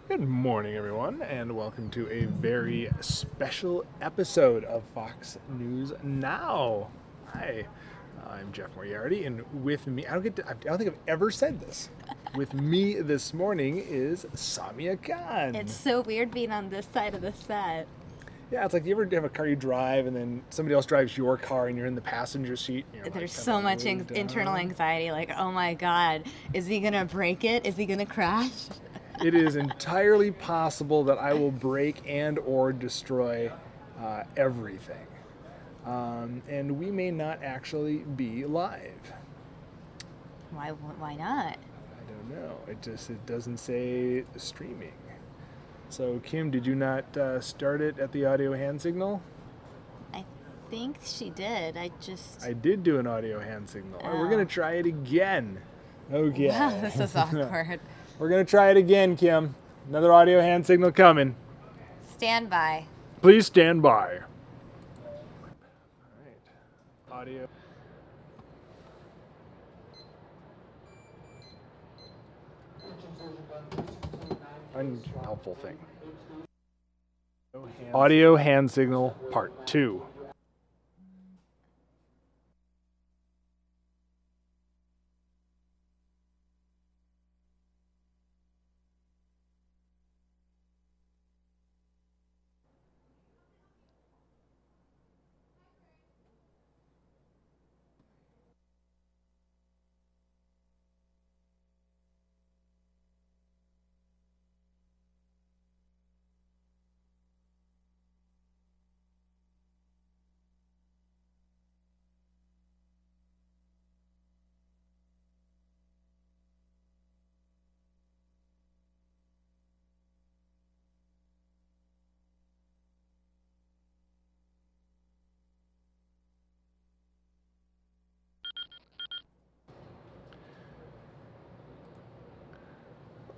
Good morning, everyone, and welcome to a very special episode of Fox News Now. Hi, I'm Jeff Moriarty, and with me, I don't think I've ever said this. With me this morning is Samia Khan. It's so weird being on this side of the set. Yeah, it's like you ever have a car you drive, and then somebody else drives your car, and you're in the passenger seat. And you're There's like, so much internal anxiety, like, oh my god, is he gonna break it? Is he gonna crash? It is entirely possible that I will break and or destroy everything. And we may not actually be live. Why not? I don't know. It doesn't say streaming. So Kim, did you not start it at the audio hand signal? I think she did. I did do an audio hand signal. Oh. We're gonna try it again. Okay. Wow, this is awkward. We're gonna try it again, Kim. Another audio hand signal coming. Stand by. Please stand by. All right. Audio. Unhelpful thing. Audio hand signal part 2.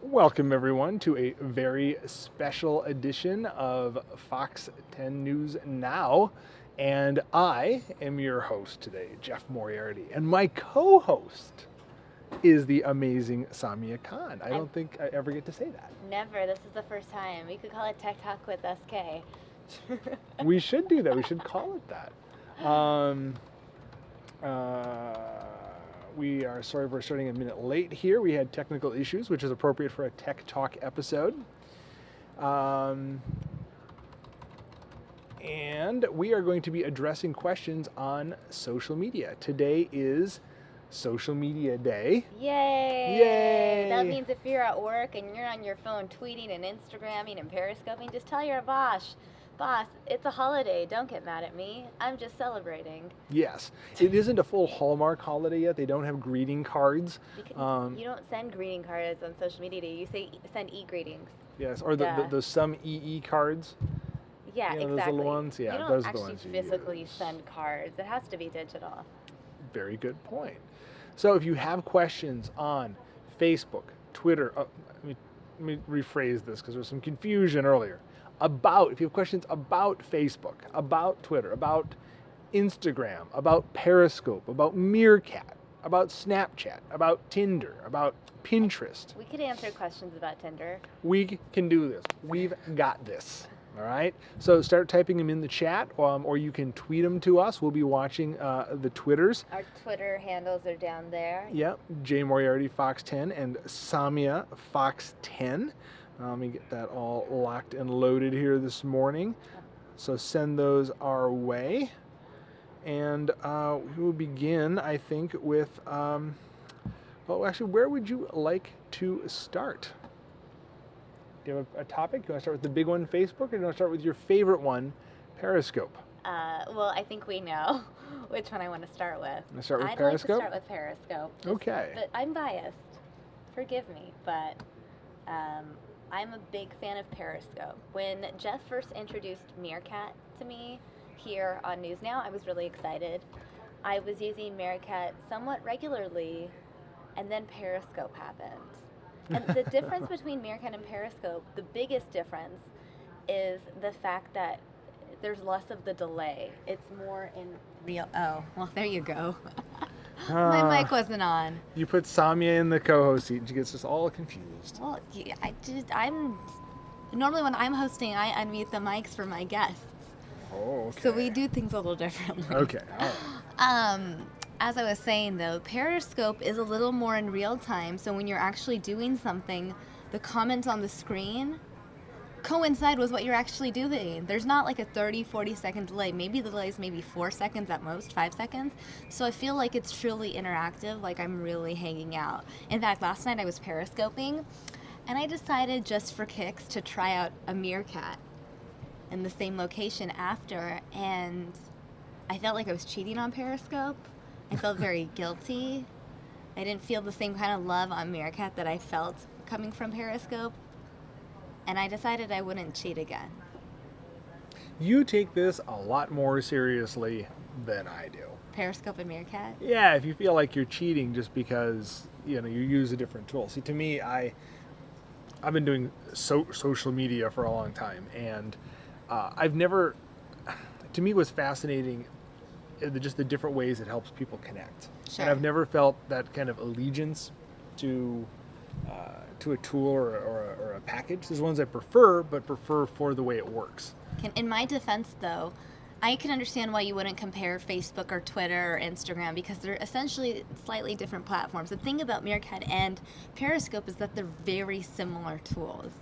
Welcome, everyone, to a very special edition of Fox 10 News Now. And I am your host today, Jeff Moriarty. And my co-host is the amazing Samia Khan. I don't think I ever get to say that. Never. This is the first time. We could call it Tech Talk with SK. We should do that. We should call it that. We are sorry we're starting a minute late here. We had technical issues, which is appropriate for a Tech Talk episode. And we are going to be addressing questions on social media. Today is Social Media Day. Yay! Yay! That means if you're at work and you're on your phone tweeting and Instagramming and Periscoping, just tell your boss, it's a holiday. Don't get mad at me. I'm just celebrating. Yes. It isn't a full Hallmark holiday yet. They don't have greeting cards. You don't send greeting cards on social media. You send e-greetings. Yes, or the some EE cards. Yeah, you know, exactly. Those little ones. Yeah, you don't those are actually the ones you physically use. send cards. It has to be digital. Very good point. So if you have questions on Facebook, Twitter, let me rephrase this because there was some confusion earlier. If you have questions about Facebook, about Twitter, about Instagram, about Periscope, about Meerkat, about Snapchat, about Tinder, about Pinterest. We could answer questions about Tinder. We can do this. We've got this. All right. So start typing them in the chat, or you can tweet them to us. We'll be watching the Twitters. Our Twitter handles are down there. Yep. J Moriarty Fox 10 and Samia Fox 10. Let me get that all locked and loaded here this morning. So send those our way. And we will begin, I think, with, well, actually, where would you like to start? Do you have a topic? Do you want to start with the big one, Facebook, or do you want to start with your favorite one, Periscope? Well, I think we know which one I want to start with. Want to start with I'd Periscope? like to start with Periscope. Okay. But I'm biased. Forgive me, but I'm a big fan of Periscope. When Jeff first introduced Meerkat to me here on News Now, I was really excited. I was using Meerkat somewhat regularly, and then Periscope happened. And the difference between Meerkat and Periscope, the biggest difference, is the fact that there's less of the delay. It's more in real. Oh, well, there you go. My mic wasn't on. You put Samia in the co-host seat and she gets us all confused. Well, yeah, I'm normally when I'm hosting, I unmute the mics for my guests. Oh, okay. So we do things a little differently. Okay, all right. As I was saying though, Periscope is a little more in real time. So when you're actually doing something, the comments on the screen coincide with what you're actually doing. There's not like a 30, 40-second delay. Maybe the delay is maybe 4 seconds at most, 5 seconds. So I feel like it's truly interactive, like I'm really hanging out. In fact, last night I was Periscoping, and I decided just for kicks to try out a Meerkat in the same location after, and I felt like I was cheating on Periscope. I felt very guilty. I didn't feel the same kind of love on Meerkat that I felt coming from Periscope. And I decided I wouldn't cheat again. You take this a lot more seriously than I do. Periscope and Meerkat? Yeah, if you feel like you're cheating just because you use a different tool. See, to me, I've been doing social media for a long time, and I've never. To me, it was fascinating, just the different ways it helps people connect. Sure. And I've never felt that kind of allegiance to a tool or a package. There's ones I prefer, but prefer for the way it works. In my defense, though, I can understand why you wouldn't compare Facebook or Twitter or Instagram because they're essentially slightly different platforms. The thing about Meerkat and Periscope is that they're very similar tools.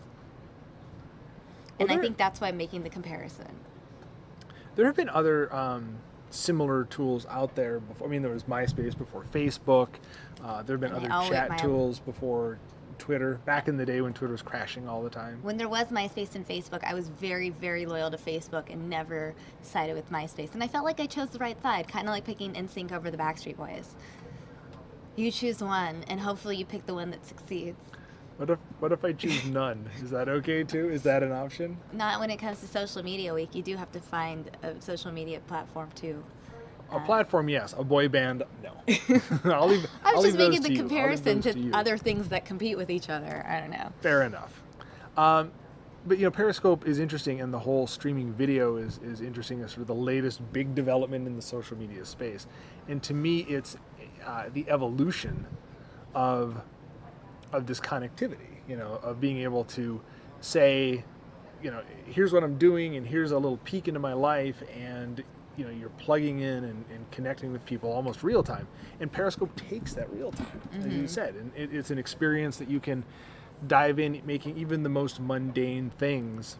And I think that's why I'm making the comparison. There have been other similar tools out there before. I mean, there was MySpace before Facebook. There have been other chat tools before Twitter, back in the day when Twitter was crashing all the time. When there was MySpace and Facebook, I was very, very loyal to Facebook and never sided with MySpace. And I felt like I chose the right side, kind of like picking NSYNC over the Backstreet Boys. You choose one, and hopefully you pick the one that succeeds. What if I choose none? Is that okay too? Is that an option? Not when it comes to social media week. You do have to find a social media platform too. A platform, yes. A boy band, no. I was just making the comparison to other things that compete with each other. I don't know. Fair enough. But Periscope is interesting, and the whole streaming video is interesting as sort of the latest big development in the social media space. And to me, it's the evolution of this connectivity. Of being able to say, here's what I'm doing, and here's a little peek into my life, and you're plugging in and connecting with people almost real time. And Periscope takes that real time, as you said. And it's an experience that you can dive in, making even the most mundane things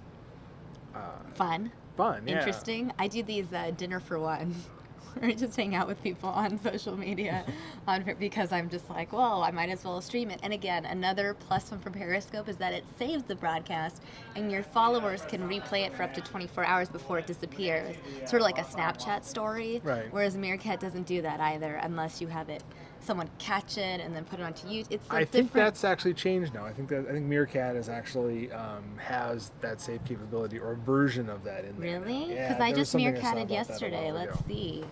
fun, yeah. Interesting. I do these dinner for one. Or just hang out with people on social media because I'm just like, well, I might as well stream it. And again, another plus one for Periscope is that it saves the broadcast and your followers can replay it for up to 24 hours before it disappears. Sort of like a Snapchat story. Right. Whereas Meerkat doesn't do that either unless you have someone catch it and then put it onto YouTube. I think that's actually changed now. I think Meerkat is actually has that save capability or a version of that in there. Really? Yeah, Because I just Meerkatted yesterday. Let's see.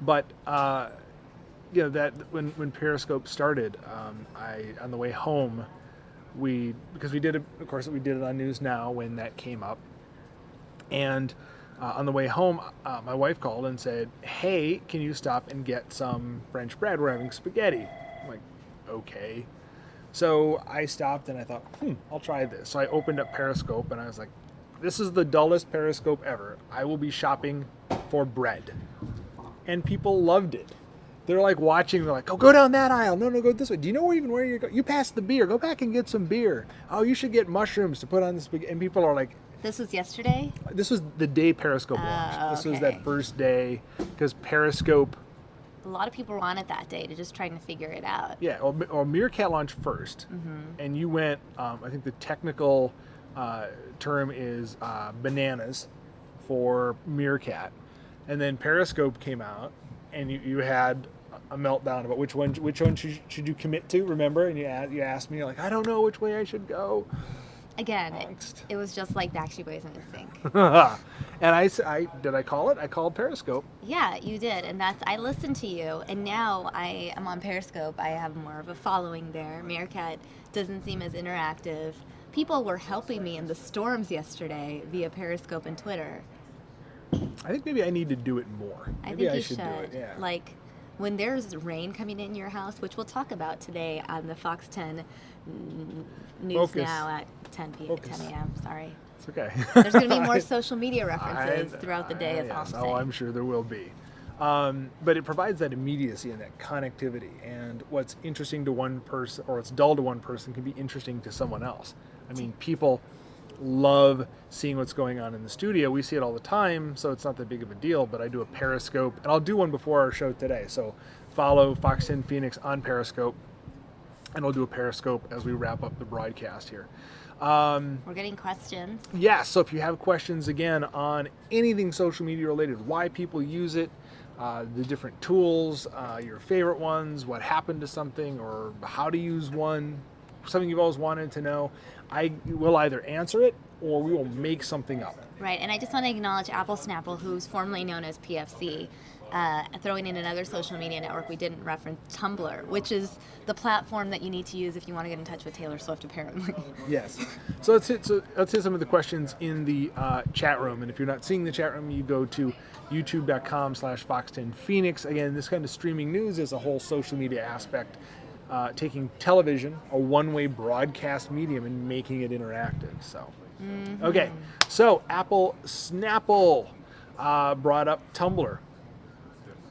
But that when Periscope started, on the way home, because we did it on News Now when that came up, and on the way home, my wife called and said, "Hey, can you stop and get some French bread? We're having spaghetti." I'm like, "Okay." So I stopped and I thought, I'll try this. So I opened up Periscope and I was like, "This is the dullest Periscope ever. I will be shopping for bread." And people loved it. They're like watching. They're like, "Oh, go down that aisle. No, go this way. Do you know even where you're going? You passed the beer. Go back and get some beer. Oh, you should get mushrooms to put on the spaghetti." And people are like, "This was yesterday?" This was the day Periscope launched. This was that first day because Periscope. A lot of people were on it that day to just trying to figure it out. Yeah, or Meerkat launched first, and you went. I think the technical term is bananas for Meerkat. And then Periscope came out, and you had a meltdown about which one should you commit to. Remember? And you asked me, you're like, "I don't know which way I should go." Again, it was just like Backstreet Boys and NSYNC. And I did I call it? I called Periscope. Yeah, you did, and I listened to you, and now I am on Periscope. I have more of a following there. Meerkat doesn't seem as interactive. People were helping me in the storms yesterday via Periscope and Twitter. I think maybe I need to do it more. I Maybe think you should do it. Yeah. Like when there's rain coming in your house, which we'll talk about today on the Fox 10 News Focus. Now at 10 a.m. Sorry. It's okay. There's going to be more social media references throughout the day, is all I'm yes. saying. Oh, I'm sure there will be. But it provides that immediacy and that connectivity. And what's interesting to one person, or what's dull to one person, can be interesting to someone else. I mean, people love seeing what's going on in the studio. We see it all the time, so it's not that big of a deal. But I do a Periscope, and I'll do one before our show today. So follow Fox 10 Phoenix on Periscope, and we'll do a Periscope as we wrap up the broadcast here. We're getting questions. Yeah, so if you have questions, again, on anything social media related, why people use it, the different tools, your favorite ones, what happened to something, or how to use one, something you've always wanted to know, I will either answer it or we will make something up. Right, and I just want to acknowledge Apple Snapple, who's formerly known as PFC, throwing in another social media network we didn't reference, Tumblr, which is the platform that you need to use if you want to get in touch with Taylor Swift, apparently. Yes. So let's hit some of the questions in the chat room. And if you're not seeing the chat room, you go to youtube.com/Fox10Phoenix. Again, this kind of streaming news is a whole social media aspect, taking television, a one-way broadcast medium, and making it interactive. So, okay. So Apple Snapple brought up Tumblr.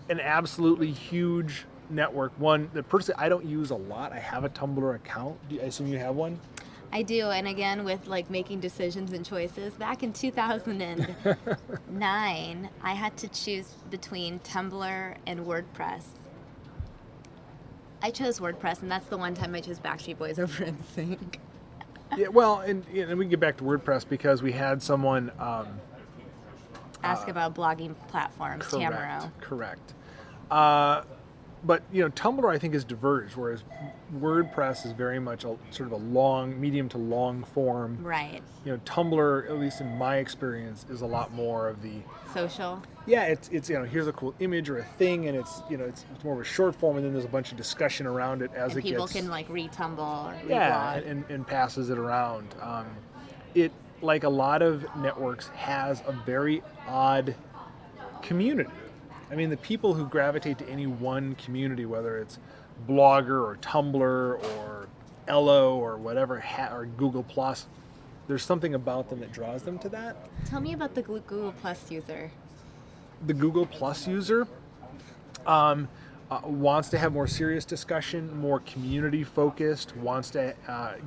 An absolutely huge network, one that personally I don't use a lot. I have a Tumblr account. I assume you have one? I do, and again, with like making decisions and choices, back in 2009, I had to choose between Tumblr and WordPress. I chose WordPress, and that's the one time I chose Backstreet Boys over NSYNC. Yeah, well, and we can get back to WordPress because we had someone ask about blogging platforms, Tamaro. Correct. But Tumblr I think is diverged, whereas WordPress is very much a sort of a medium to long form. Right. Tumblr, at least in my experience, is a lot more of the social. Yeah, it's here's a cool image or a thing, and it's more of a short form, and then there's a bunch of discussion around it as and it gets. People can like retumble or yeah, reblog. and passes it around. It, like a lot of networks, has a very odd community. I mean, the people who gravitate to any one community, whether it's Blogger or Tumblr or Ello or whatever, or Google Plus, there's something about them that draws them to that. Tell me about the Google Plus user. The Google Plus user wants to have more serious discussion, more community focused, wants to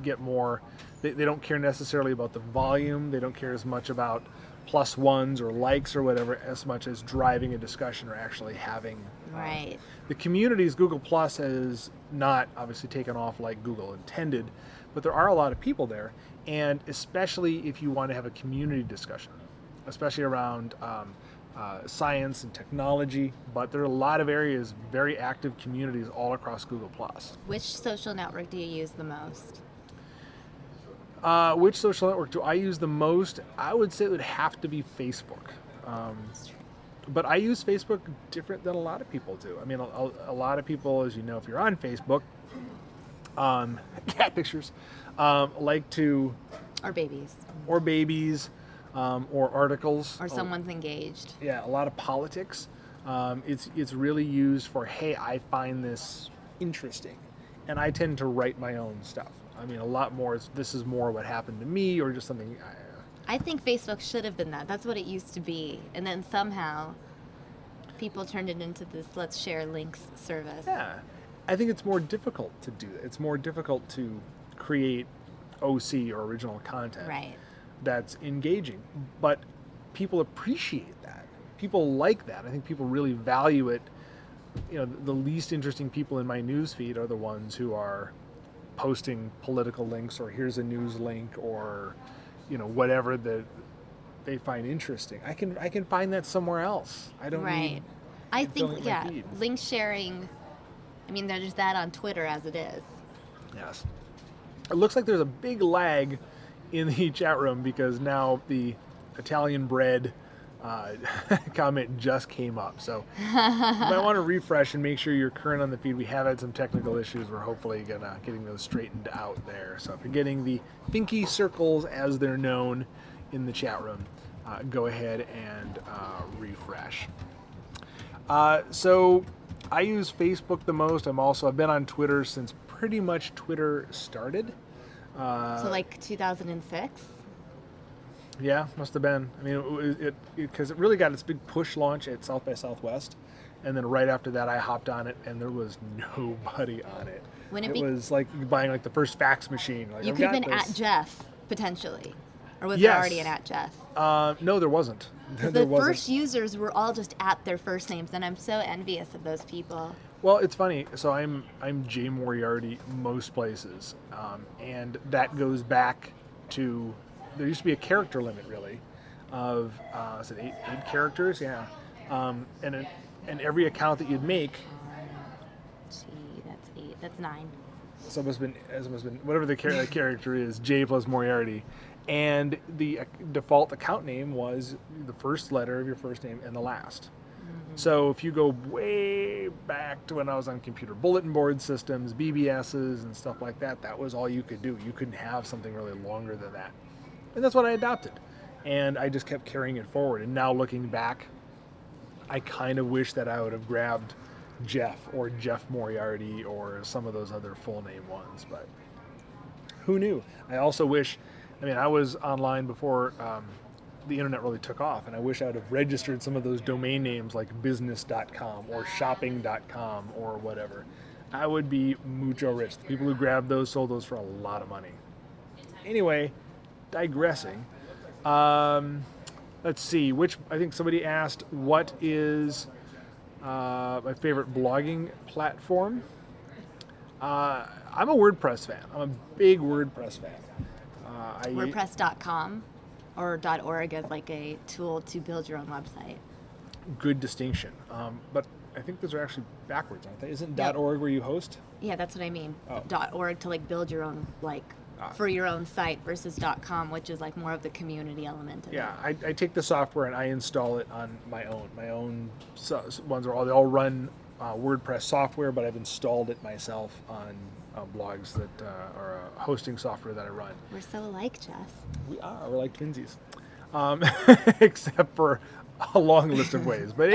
get more. They don't care necessarily about the volume. They don't care as much about plus ones or likes or whatever as much as driving a discussion or actually having. Right. The communities, Google Plus has not obviously taken off like Google intended, but there are a lot of people there, and especially if you want to have a community discussion, especially around science and technology, but there are a lot of areas, very active communities all across Google Plus. Which social network do you use the most? Which social network do I use the most? I would say it would have to be Facebook. But I use Facebook different than a lot of people do. I mean, a lot of people, as you know, if you're on Facebook, cat pictures, like to... Or babies. Or babies, or articles. Or someone's engaged. Yeah, a lot of politics. It's really used for, hey, I find this interesting. And I tend to write my own stuff. I mean, a lot more, this is more what happened to me or just something. I think Facebook should have been that. That's what it used to be. And then somehow people turned it into this let's share links service. Yeah. I think it's more difficult to do that. It's more difficult to create OC or original content. Right. That's engaging. But people appreciate that. People like that. I think people really value it. The least interesting people in my news feed are the ones who are posting political links or here's a news link or whatever that they find interesting. I can find that somewhere else. I don't need I think link sharing, I mean there's that on Twitter as it is. Yes. It looks like there's a big lag in the chat room because now the Italian bread comment just came up. So you might want to refresh and make sure you're current on the feed. We have had some technical issues. We're hopefully getting those straightened out there. So if you're getting the thinky circles as they're known in the chat room, go ahead and refresh. So I use Facebook the most. I've been on Twitter since pretty much Twitter started. So like 2006? Yeah, must have been. I mean, because it really got its big push launch at South by Southwest, and then right after that, I hopped on it, and there was nobody on it. It was like buying like the first fax machine. Like, you I've could have got been this. at Jeff potentially, or was Yes. there already an at Jeff? No, there wasn't. The There wasn't. first users were all just at their first names, and I'm so envious of those people. Well, it's funny. So I'm Jay Moriarty most places, and that goes back to there used to be a character limit really, of is it eight characters? Yeah, and every account that you'd make. Gee, that's 8. That's 9. So it must have been whatever the character is, Jay plus Moriarty, and the default account name was the first letter of your first name and the last. So if you go way back to when I was on computer bulletin board systems, BBSs and stuff like that, that was all you could do. You couldn't have something really longer than that. And that's what I adopted. And I just kept carrying it forward. And now looking back, I kind of wish that I would have grabbed Jeff or Jeff Moriarty or some of those other full name ones, but who knew? I also wish, I was online before the internet really took off, and I wish I would have registered some of those domain names like business.com or shopping.com or whatever. I would be mucho rich. The people who grabbed those sold those for a lot of money. Anyway, digressing. Let's see, I think somebody asked, what is my favorite blogging platform? I'm a WordPress fan. I'm a big WordPress fan. WordPress.com or .org as like a tool to build your own website. Good distinction. But I think those are actually backwards, aren't they? Isn't Yep. .org where you host? Yeah, that's what I mean. Oh. .org to like build your own for your own site versus .com, which is like more of the community element of it. Yeah, I take the software and I install it on my own. My own ones they all run WordPress software, but I've installed it myself on blogs that are a hosting software that I run. We're so alike, Jeff. We're like twinsies, except for a long list of ways. But